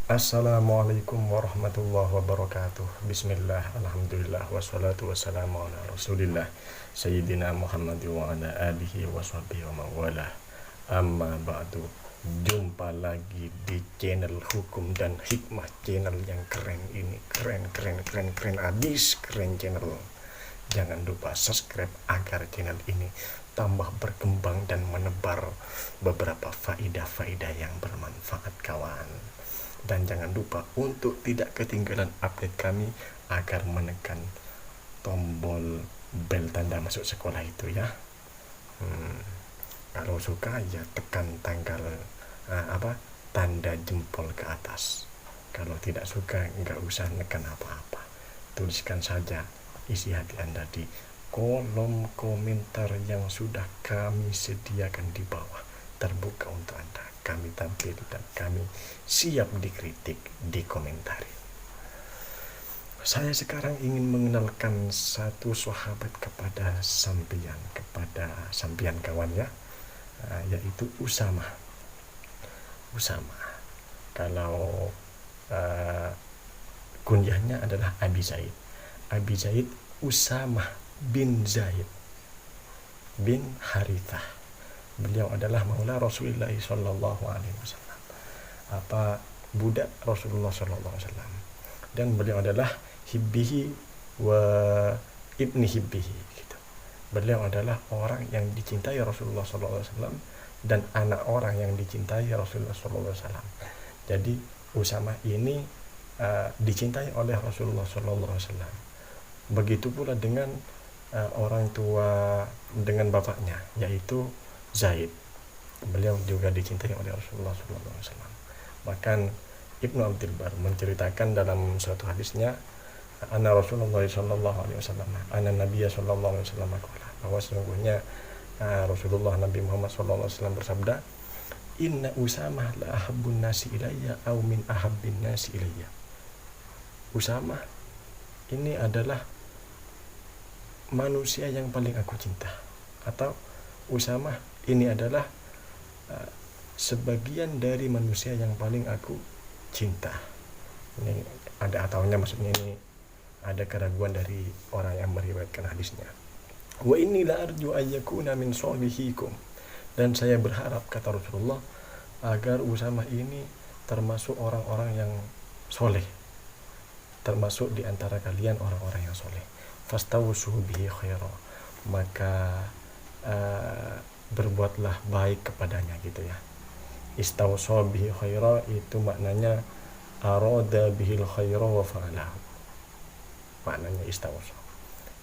Assalamualaikum warahmatullahi wabarakatuh. Bismillah, alhamdulillah, wassalatu wassalamu ala rasulillah Sayyidina Muhammad wa ala alihi wa sahbihi wa mawala. Amma ba'du. Jumpa lagi di channel Hukum dan Hikmah, channel yang keren ini. Keren abis, keren channel. Jangan lupa subscribe agar channel ini tambah berkembang dan menebar beberapa faidah-faidah yang bermanfaat, kawan. Dan jangan lupa untuk tidak ketinggalan update kami agar menekan tombol bel tanda masuk sekolah itu ya. Kalau suka ya tekan tanggal tanda jempol ke atas. Kalau tidak suka nggak usah nekan apa-apa. Tuliskan saja isi hati Anda di kolom komentar yang sudah kami sediakan di bawah. Terbuka untuk Anda. Kami tampil dan kami siap dikritik, dikomentari. Saya sekarang ingin mengenalkan satu sahabat kepada sampian kawan ya, yaitu Usama. Kalau kunyahnya adalah Abi Zaid Usama bin Zaid bin Harithah. Beliau adalah maula Rasulullah sallallahu alaihi wasallam, budak Rasulullah sallallahu alaihi wasallam, dan beliau adalah hibbihi wa ibni hibbihi gitu. Beliau adalah orang yang dicintai Rasulullah sallallahu alaihi wasallam dan anak orang yang dicintai Rasulullah sallallahu alaihi wasallam. Jadi Usama ini dicintai oleh Rasulullah sallallahu alaihi wasallam. Begitu pula dengan orang tua, dengan bapaknya yaitu Zaid. Beliau juga dicintai oleh Rasulullah SAW. Bahkan Ibnu Abdul Bar menceritakan dalam suatu hadisnya, anna Rasulullah SAW, anna Nabiya SAW, bahwa sesungguhnya Rasulullah Nabi Muhammad SAW bersabda, inna Usamah la ahabbun nasi ilayya aw min ahabbin nasi ilayya. Usama ini adalah manusia yang paling aku cinta, atau Usama ini adalah sebagian dari manusia yang paling aku cinta. Ini ada ataunya, maksudnya ini ada keraguan dari orang yang meriwayatkan hadisnya. Wa inni la arju ayyakuna min sholihikum, dan saya berharap, kata Rasulullah, agar Usama ini termasuk orang-orang yang soleh, termasuk di antara kalian orang-orang yang soleh. Fastawsu bihi khaira, maka berbuatlah baik kepadanya gitu ya. Istawsa bihi khaira itu maknanya arada bihil khaira wa fa'alahu. Maknanya istawsa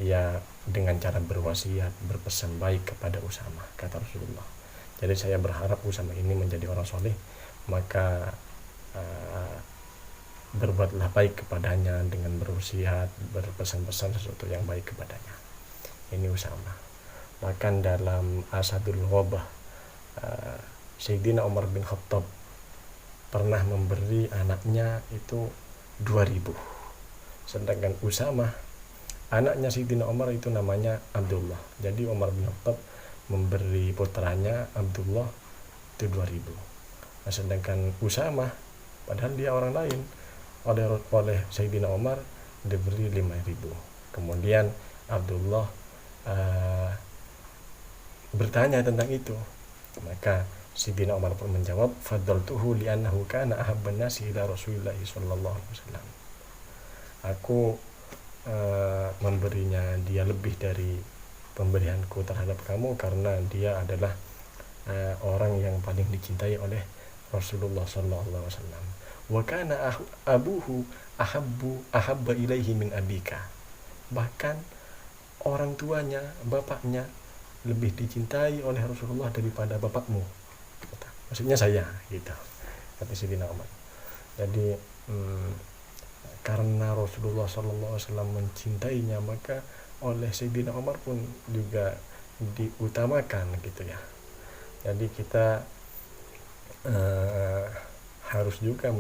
ya dengan cara berwasiat, berpesan baik kepada Usama, kata Rasulullah. Jadi saya berharap Usama ini menjadi orang soleh, maka berbuatlah baik kepadanya dengan berwasiat, berpesan-pesan sesuatu yang baik kepadanya. Ini Usama. Bahkan dalam Asadul Ghobah, Sayyidina Umar bin Khattab pernah memberi anaknya itu 2.000. Sedangkan Usama, anaknya Sayyidina Umar itu namanya Abdullah. Jadi Umar bin Khattab memberi putranya Abdullah itu 2.000. Nah, sedangkan Usama, padahal dia orang lain, oleh Sayyidina Umar diberi 5.000. Kemudian Abdullah bertanya tentang itu, maka Sayyidina Umar pun menjawab, fadaltuhu li'annahu kana ahabban nasi ila Rasulillah sallallahu alaihi wasallam. Aku memberinya dia lebih dari pemberianku terhadap kamu karena dia adalah orang yang paling dicintai oleh Rasulullah sallallahu alaihi wasallam. Wa kana abuhu ahabba ilaihi min abika. Bahkan orang tuanya, bapaknya lebih dicintai oleh Rasulullah daripada bapakmu. Maksudnya saya gitu, kata Sayyidina Umar. Jadi karena Rasulullah SAW mencintainya, maka oleh Sayyidina Umar pun juga diutamakan gitu ya. Jadi kita harus juga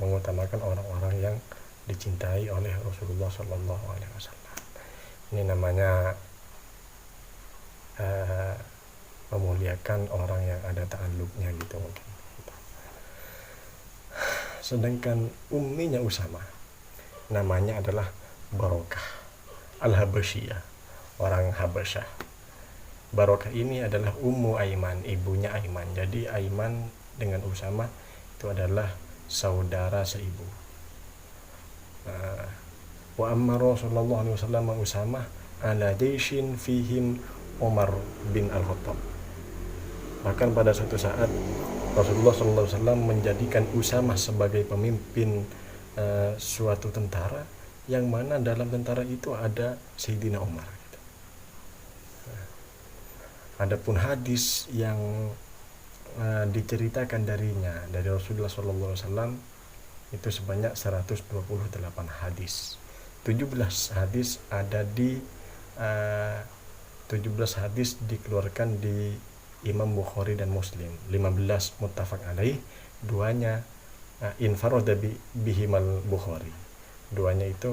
mengutamakan orang-orang yang dicintai oleh Rasulullah SAW. Ini namanya memuliakan orang yang ada ta'alluqnya gitu mungkin. Sedangkan umminya Usama namanya adalah Barokah Al-Habasyiyah, orang Habasyah. Barokah ini adalah Ummu Aiman, ibunya Aiman. Jadi Aiman dengan Usama itu adalah saudara seibu. Wa amma Rasulullah sallallahu alaihi wasallam Usama ala jaishin fihim Umar bin Al-Khattab. Bahkan pada suatu saat Rasulullah sallallahu alaihi wasallam menjadikan Usama sebagai pemimpin suatu tentara yang mana dalam tentara itu ada Sayyidina Umar. Adapun hadis yang diceritakan darinya dari Rasulullah sallallahu alaihi wasallam itu sebanyak 128 hadis. 17 hadis ada di 17 hadis dikeluarkan di Imam Bukhari dan Muslim, 15 muttafaq alaih, duanya infarada bihimal Bukhari. Duanya itu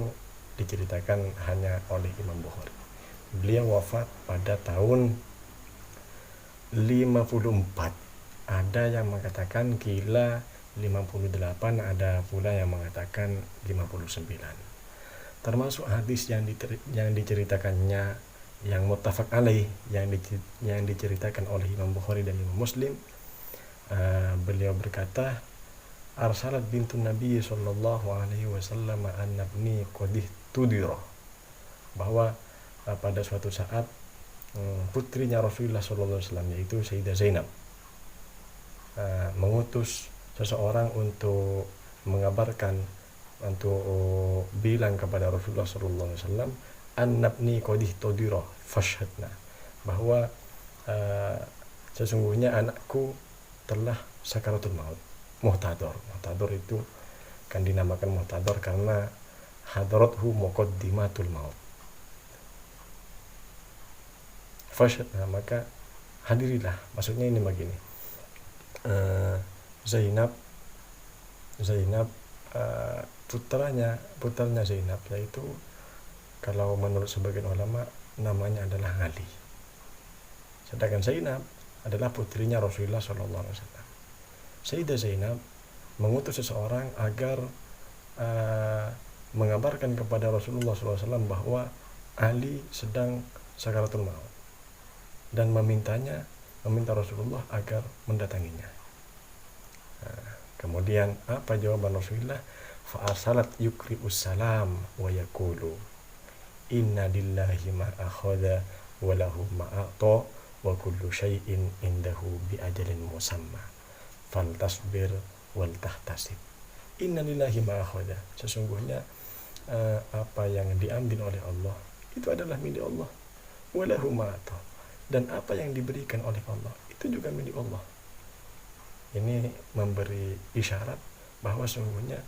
diceritakan hanya oleh Imam Bukhari. Beliau wafat pada tahun 54. Ada yang mengatakan kila 58, ada pula yang mengatakan 59. Termasuk hadis yang diceritakannya yang muttafaq alaih, yang diceritakan oleh Imam Bukhari dan Imam Muslim. Beliau berkata, arsalat bintun Nabi sallallahu alaihi wasallam an nabni qadih tudira, bahwa pada suatu saat putrinya Rasulullah sallallahu alaihi wasallam, yaitu Sayyidah Zainab, mengutus seseorang untuk mengabarkan, untuk bilang kepada Rasulullah sallallahu alaihi wasallam, annabni qadih tudira fashhadna, bahwa sesungguhnya anakku telah sakaratul maut, muhtador. Muhtador itu kan dinamakan muhtador karena hadarathu muqaddimatul maut. Fashhadna, maka hadirilah. Maksudnya ini begini, Zainab putranya Zainab, yaitu kalau menurut sebagian ulama namanya adalah Ali. Sedangkan Zainab adalah putrinya Rasulullah sallallahu alaihi wasallam. Sayyidah Zainab mengutus seseorang agar mengabarkan kepada Rasulullah sallallahu alaihi wasallam bahwa Ali sedang sakaratul maut dan meminta Rasulullah agar mendatanginya. Kemudian apa jawaban Rasulullah? Fa arsalat yukri'us salam wa yaqulu inna lillahi ma akhadha wa lahu ma a'ta wa kullu syai'in indahu bi ajalin musamma faltasbir wal tahtasib. Inna lillahi ma akhadha, sesungguhnya apa yang diambil oleh Allah itu adalah milik Allah. Wa lahu ma a'ta, dan apa yang diberikan oleh Allah itu juga milik Allah. Ini memberi isyarat bahwa sesungguhnya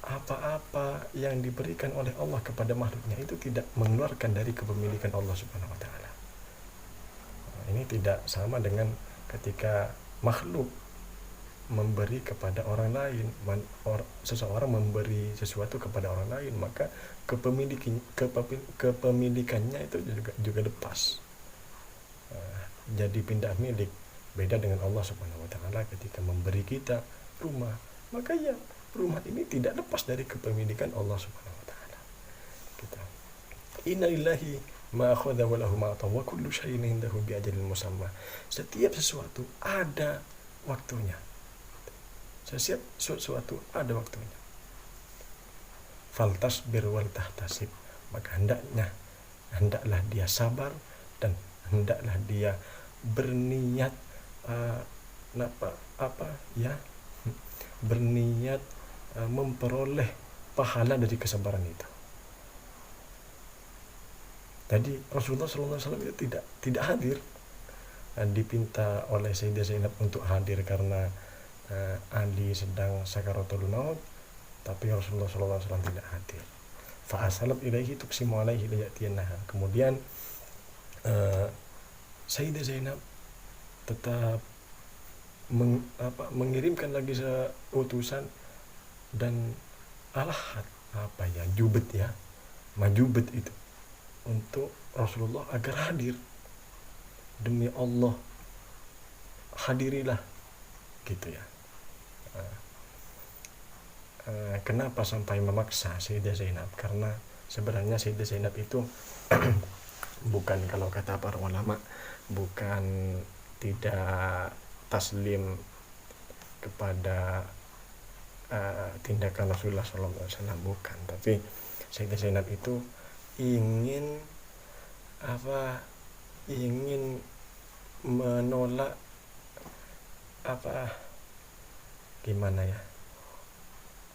apa-apa yang diberikan oleh Allah kepada makhluknya itu tidak mengeluarkan dari kepemilikan Allah Subhanahu wa taala. Ini tidak sama dengan ketika makhluk memberi kepada orang lain, seseorang memberi sesuatu kepada orang lain, maka kepemilikannya itu juga lepas, jadi pindah milik. Beda dengan Allah Subhanahu wa taala ketika memberi kita rumah, maka ya rumah ini tidak lepas dari kepemilikan Allah Subhanahu wa taala. Kita inna lillahi ma akhadha wa lahu ma ata wa kullu syai'in indahu bi ajalin musamma. Setiap sesuatu ada waktunya. Setiap sesuatu ada waktunya. Faltasbir wal tahtasib, maka hendaklah dia sabar dan hendaklah dia berniat berniat memperoleh pahala dari kesabaran itu. Jadi Rasulullah SAW itu tidak hadir, dipinta oleh Sayyidah Zainab untuk hadir karena Ali sedang sakaratul maut, tapi Rasulullah SAW tidak hadir. Fa asalat ilaihi tuqsimu alaihi layatiyannaha. Kemudian Sayyidah Zainab tetap mengirimkan lagi utusan dan majubet itu untuk Rasulullah agar hadir. Demi Allah, hadirilah, gitu ya. kenapa sampai memaksa Sayyidah Zainab? Karena sebenarnya Sayyidah Zainab itu bukan, kalau kata para ulama, bukan tidak taslim kepada tindakan Rasulullah SAW, bukan, tapi Sayyidah Zainab itu ingin menolak gimana ya,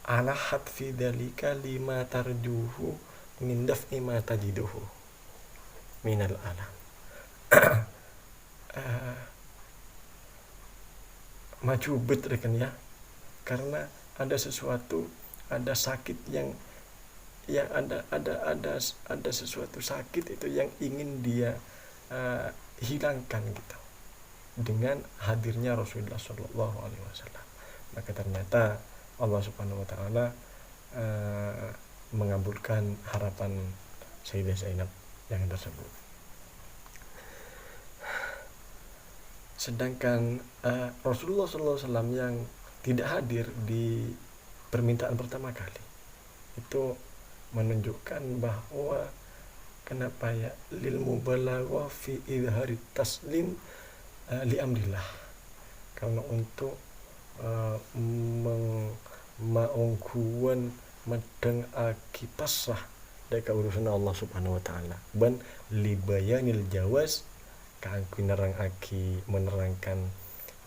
alahat fi dzalika lima tarjuhu min daf'i ma tajiduhu minal alam. Maju bet rekan ya, karena ada sesuatu, ada sakit yang ada sesuatu sakit itu yang ingin dia hilangkan gitu dengan hadirnya Rasulullah Shallallahu Alaihi Wasallam. Maka ternyata Allah Subhanahu Wa Taala mengabulkan harapan Sayyidah Zainab yang tersebut. Sedangkan Rasulullah SAW yang tidak hadir di permintaan pertama kali itu menunjukkan bahwa kenapa ya, lil mubalaghah fi idhari taslim li amrillah, karena untuk maungkuan medeng aki pasrah dari urusan Allah Subhanahu Wa Taala, ban libayanil jawaz kangku menerangkan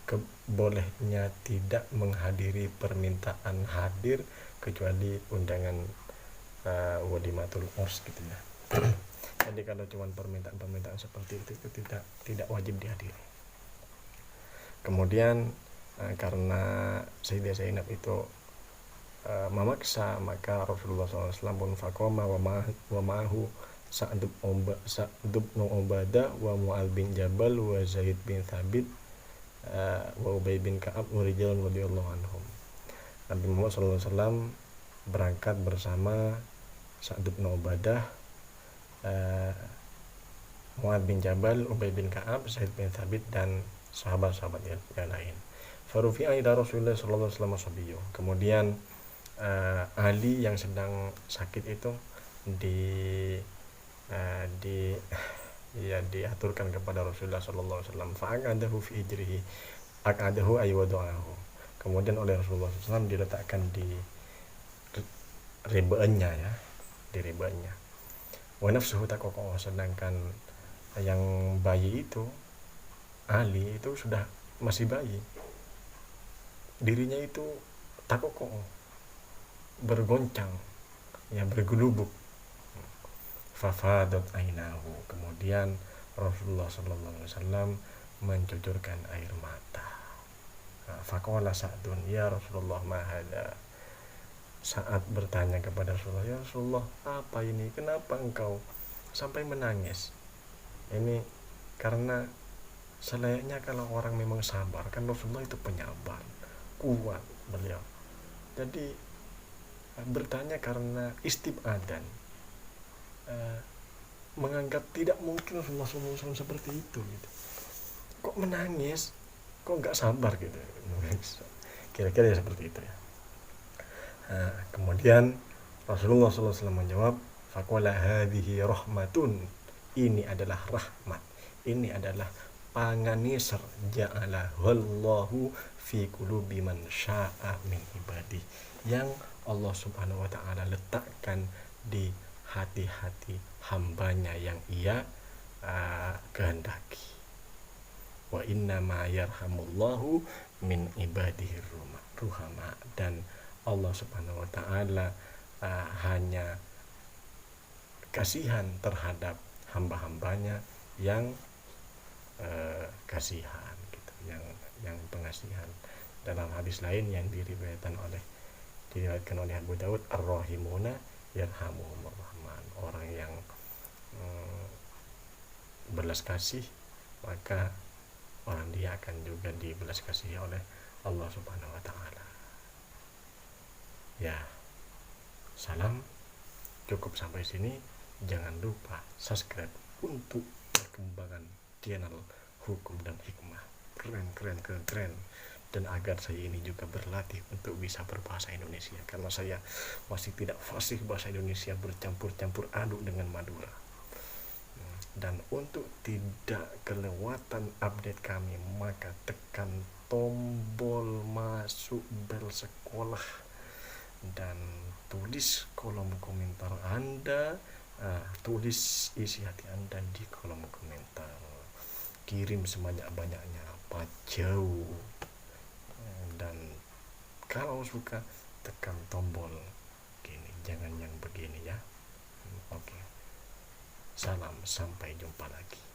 kebolehnya tidak menghadiri permintaan hadir kecuali undangan walimatul urs gitu ya. Jadi kalau cuma permintaan seperti itu tidak wajib dihadiri. Kemudian karena Sayyidah Zainab itu memaksa, maka Rasulullah SAW pun faqama wa ma'ahu Sa'd bin Ubadah wa Mu'adz bin Jabal wa Zaid bin Thabit wa Ubay bin Ka'ab wa rijalun radhiyallahu anhum. Nabi Muhammad SAW berangkat bersama Sa'd bin Ubadah, Mu'adz bin Jabal, Ubay bin Ka'ab, Zaid bin Thabit, dan sahabat-sahabat yang lain. Farufi'a ila Rasulullah sallallahu alaihi wasallam. Kemudian Ali yang sedang sakit itu diaturkan kepada Rasulullah sallallahu alaihi wasallam. Fa'aqadahu fi ijrihi, aqadahu ay wada'ahu. Kemudian oleh Rasulullah SAW diletakkan di ribaannya ya, di ribaannya. Wa nafsuhu taqaqa, sedangkan yang bayi itu, Ali itu sudah masih bayi, dirinya itu taqaqa, bergoncang ya, bergelubuk. Fafadat ainahu, kemudian Rasulullah sallallahu alaihi wasallam mencucurkan air mata. Faqala Sa'dun, ya Rasulullah ma hada. Saat bertanya kepada Rasulullah, ya Rasulullah, apa ini? Kenapa engkau sampai menangis? Ini karena selayaknya kalau orang memang sabar, kan Rasulullah itu penyabar, kuat beliau. Jadi bertanya karena istibadan, menganggap tidak mungkin Rasulullah SAW seperti itu gitu. Kok menangis, kok nggak sabar gitu, kira-kira ya seperti itu ya. Kemudian Rasulullah SAW menjawab, faqala hadhihi rahmatun, ini adalah rahmat, ini adalah panganisar, ja'alahu fi qulubi man sya'a min ibadi, yang Allah Subhanahu wa Ta'ala letakkan di hati-hati hambanya yang ia kehendaki. Wa inna ma yarhamullahu min ibadihi ruhama, dan Allah Subhanahu wa Ta'ala hanya kasihan terhadap hamba-hambanya yang kasihan gitu, yang pengasihan. Dalam hadis lain yang diriwayatkan oleh Abu Daud, ar-rahimuna yarhamuhumur rahman, orang yang belas kasih, maka orang dia akan juga dibelas kasihi oleh Allah Subhanahu wa Ta'ala. Ya, salam, cukup sampai sini. Jangan lupa subscribe untuk perkembangan channel Hukum dan Hikmah. Keren. dan agar saya ini juga berlatih untuk bisa berbahasa Indonesia, karena saya masih tidak fasih bahasa Indonesia, bercampur-campur aduk dengan Madura. Dan untuk tidak kelewatan update kami, maka tekan tombol masuk bel sekolah dan tulis kolom komentar Anda. Tulis isi hati Anda di kolom komentar, kirim sebanyak-banyaknya apa jauh, dan kalau suka tekan tombol gini, jangan yang begini ya. Oke. Salam, sampai jumpa lagi.